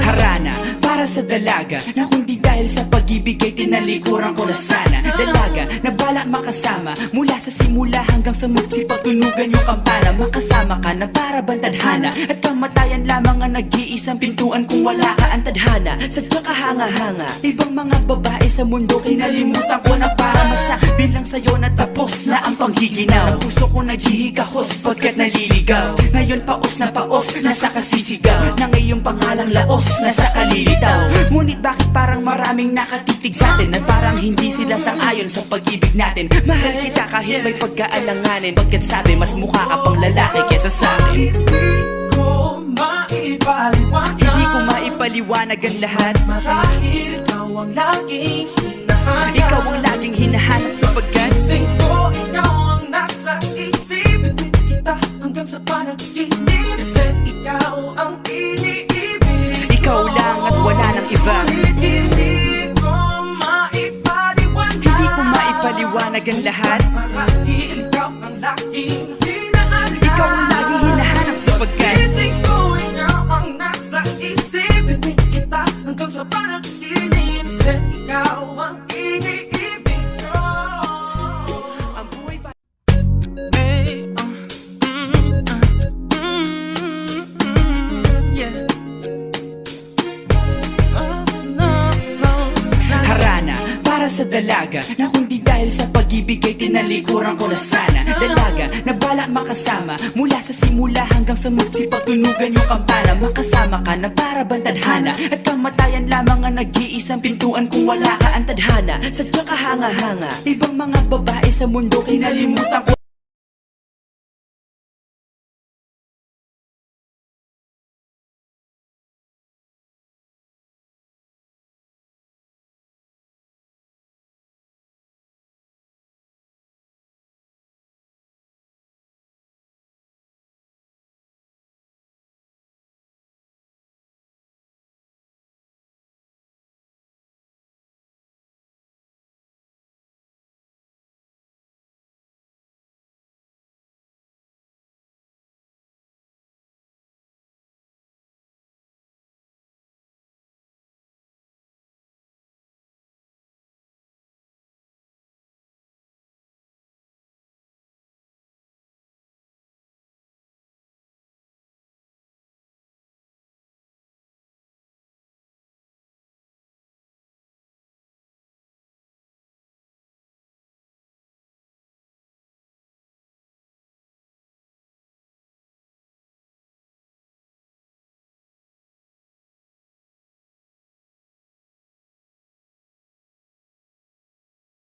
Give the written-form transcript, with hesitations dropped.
Harana para sa dalaga na kundi dahil sa pag-ibig ay tinalikuran ko na sana. Dalaga na balak makasama mula sa simula hanggang sa magsipagtunugan yung kampana. Makasama ka na para bantadhana at kamatayan lamang ang nag-iisang pintuan kung wala ka ang tadhana. Sadyang kahanga-hanga ibang mga babae sa mundo kinalimutan ko na para masabi lang sa'yo na tapos na ang panghiginaw. Ang puso ko naghihigahos pagkat naliligaw. Ngayon paos na paos nasa kasisigaw ng iyong pangalang laos nasa kalilitaw. Ngunit bakit parang maraming nakatitig sa atin at parang hindi sila sang-ayon sa pag-ibig natin. Mahal kita kahit may pagkaalanganin, pagkat sabi mas mukha ka pang lalaki kesa sa akin. Hindi ko maipaliwanag ang lahat. Marahil ikaw ang laging hinahanap. Ikaw ang laging hinahanap sapagkat Gising ko, ikaw ang nasa isip. Bitin kita hanggang sa panaginip. Kasi ikaw ang iniibig. ikaw lang at wala nang iba. Hindi ko maipaliwanag. Hindi ko maipaliwanag ang lahat. Marahil ikaw ang laging hinahanap. Ikaw ang laging hinahanap sapagkat Gising ko, ikaw ang nasa isip. Bitin kita hanggang sa panaginip. Kasi ikaw ang iniibig ko. ang buhay pa Harana para sa dalaga na kundi dahil sa pag-ibig ay tinalikuran ko na sana. Dalaga na balak makasama mula sa simula hanggang sa magsipagtunugan yung kampana. Makasama ka na para bantadhana at kamatayan lamang ang nag-iisang pintuan kung wala ka ang tadhana. Sadyang kahanga-hanga ibang mga babae sa mundo kinalimutan ko